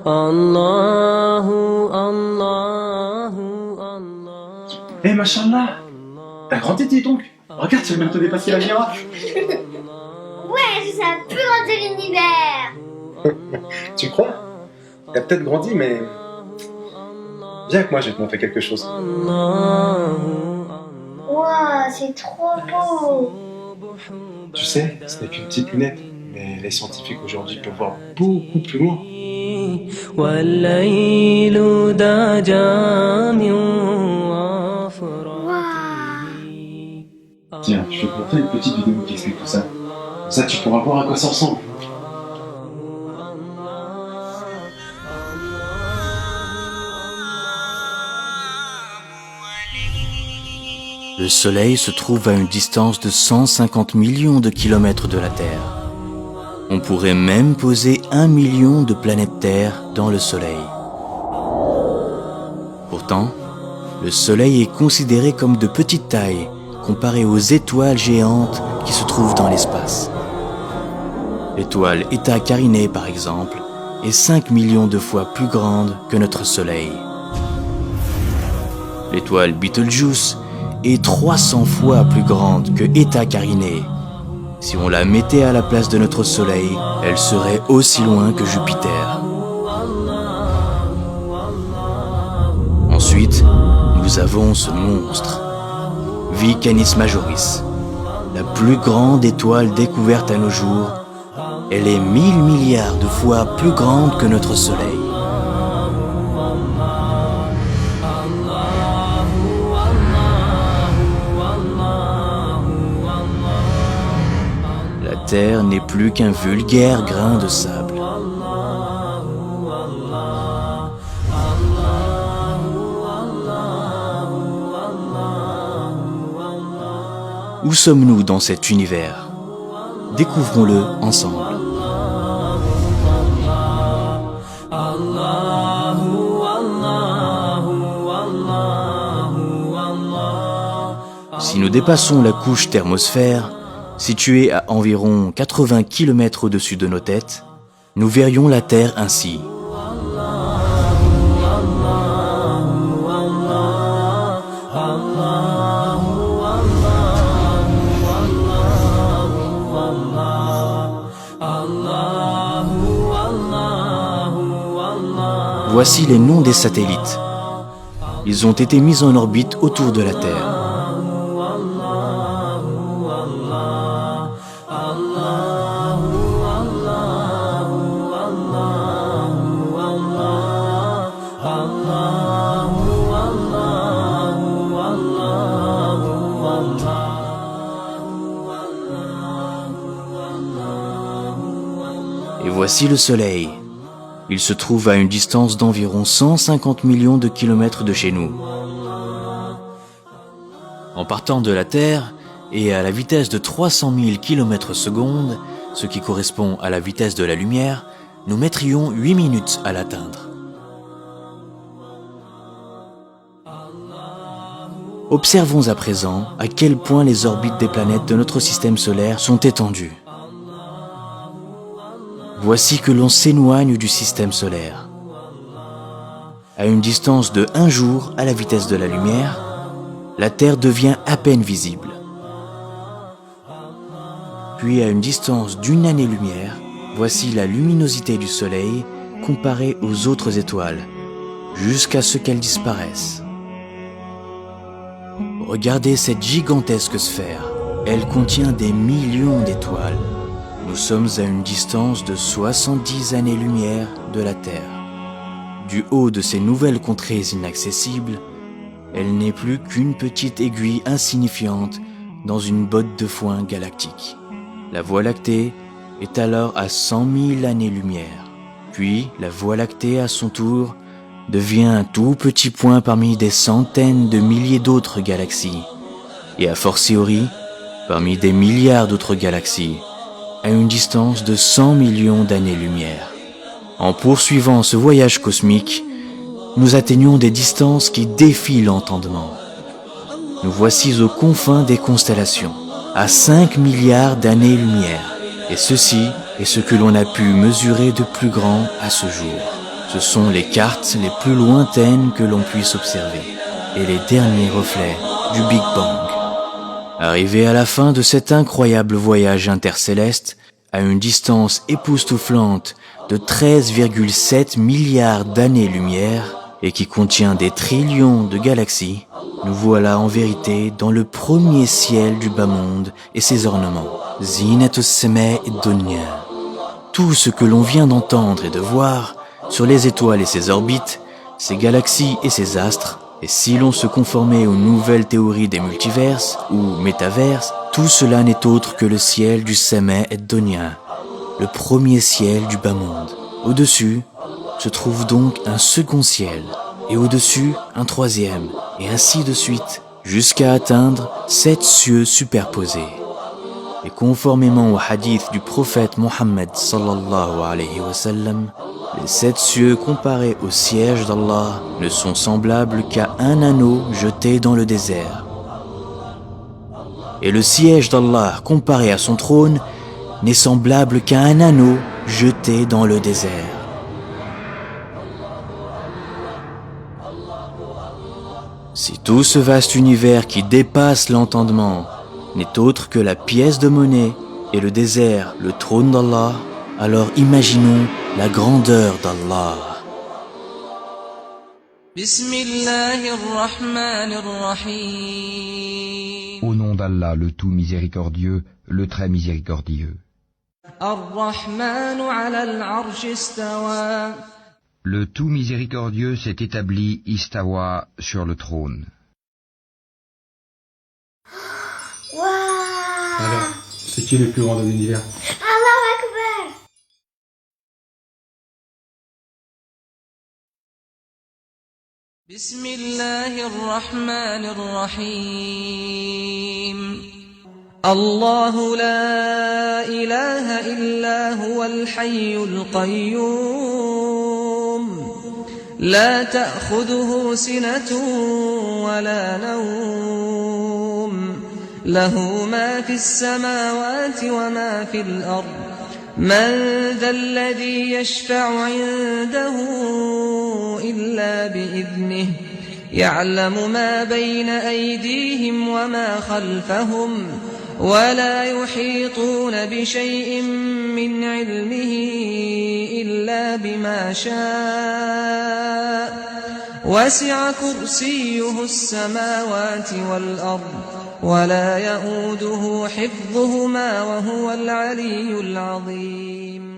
Allahu, Allahu, Allah. Eh machallah, t'as grandi dis donc. Regarde, tu vas bientôt dépasser la Mira. Ouais, je suis la plus grande de l'univers. Tu crois? T'as peut-être grandi, mais... Viens avec moi, je vais te montrer quelque chose. Wow, c'est trop beau. Tu sais, ce n'est qu'une petite lunette, mais les scientifiques aujourd'hui peuvent voir beaucoup plus loin. والليل دجى وافرح. Tiens, je vais te montrer une petite vidéo qui explique tout ça. Comme ça, tu pourras voir à quoi ça ressemble. Le Soleil se trouve à une distance de 150 millions de kilomètres de la Terre. On pourrait même poser 1 million de planètes Terre dans le Soleil. Pourtant, le Soleil est considéré comme de petite taille comparé aux étoiles géantes qui se trouvent dans l'espace. L'étoile Eta Carinae, par exemple, est 5 millions de fois plus grande que notre Soleil. L'étoile Betelgeuse est 300 fois plus grande que Eta Carinae. Si on la mettait à la place de notre Soleil, elle serait aussi loin que Jupiter. Ensuite, nous avons ce monstre, V Canis Majoris, la plus grande étoile découverte à nos jours. Elle est 1000 milliards de fois plus grande que notre Soleil. La Terre n'est plus qu'un vulgaire grain de sable. Où sommes-nous dans cet univers? Découvrons-le ensemble. Si nous dépassons la couche thermosphère, située à environ 80 km au-dessus de nos têtes, nous verrions la Terre ainsi. Voici les noms des satellites. Ils ont été mis en orbite autour de la Terre. Et voici le Soleil. Il se trouve à une distance d'environ 150 millions de kilomètres de chez nous. En partant de la Terre et à la vitesse de 300 000 km/s, ce qui correspond à la vitesse de la lumière, nous mettrions 8 minutes à l'atteindre. Observons à présent à quel point les orbites des planètes de notre système solaire sont étendues. Voici que l'on s'éloigne du système solaire. À une distance de 1 jour à la vitesse de la lumière, la Terre devient à peine visible. Puis à une distance d'1 année-lumière, voici la luminosité du Soleil comparée aux autres étoiles, jusqu'à ce qu'elles disparaissent. Regardez cette gigantesque sphère. Elle contient des millions d'étoiles. Nous sommes à une distance de 70 années-lumière de la Terre. Du haut de ces nouvelles contrées inaccessibles, elle n'est plus qu'une petite aiguille insignifiante dans une botte de foin galactique. La Voie lactée est alors à 100 000 années-lumière. Puis, la Voie lactée, à son tour, devient un tout petit point parmi des centaines de milliers d'autres galaxies, et a fortiori, parmi des milliards d'autres galaxies, à une distance de 100 millions d'années-lumière. En poursuivant ce voyage cosmique, nous atteignons des distances qui défient l'entendement. Nous voici aux confins des constellations, à 5 milliards d'années-lumière, et ceci est ce que l'on a pu mesurer de plus grand à ce jour. Ce sont les cartes les plus lointaines que l'on puisse observer et les derniers reflets du Big Bang. Arrivé à la fin de cet incroyable voyage intercéleste, à une distance époustouflante de 13,7 milliards d'années-lumière et qui contient des trillions de galaxies, nous voilà en vérité dans le premier ciel du bas monde et ses ornements. Zinatus Sama'i Dunya. Tout ce que l'on vient d'entendre et de voir sur les étoiles et ses orbites, ses galaxies et ses astres, et si l'on se conformait aux nouvelles théories des multiverses ou métaverses, tout cela n'est autre que le ciel du Sama'i Dunya, le premier ciel du bas monde. Au-dessus se trouve donc un second ciel, et au-dessus un troisième, et ainsi de suite, jusqu'à atteindre 7 cieux superposés. Et conformément au hadith du prophète Mohammed sallallahu alayhi wa sallam, les 7 cieux comparés au siège d'Allah ne sont semblables qu'à un anneau jeté dans le désert. Et le siège d'Allah comparé à son trône n'est semblable qu'à un anneau jeté dans le désert. Si tout ce vaste univers qui dépasse l'entendement n'est autre que la pièce de monnaie et le désert, le trône d'Allah, alors imaginons la grandeur d'Allah. Au nom d'Allah, le tout miséricordieux, le très miséricordieux. Le tout miséricordieux s'est établi istawa sur le trône. Alors, c'est qui le plus grand de l'univers? Allahu Akbar. الله لا إله إلا هو الحي القيوم لا تأخذه سنة ولا نوم له ما في السماوات وما في الأرض من ذا الذي يشفع عنده إلا بإذنه يعلم ما بين أيديهم وما خلفهم ولا يحيطون بشيء من علمه إلا بما شاء وسع كرسيه السماوات والأرض ولا يؤوده حفظهما وهو العلي العظيم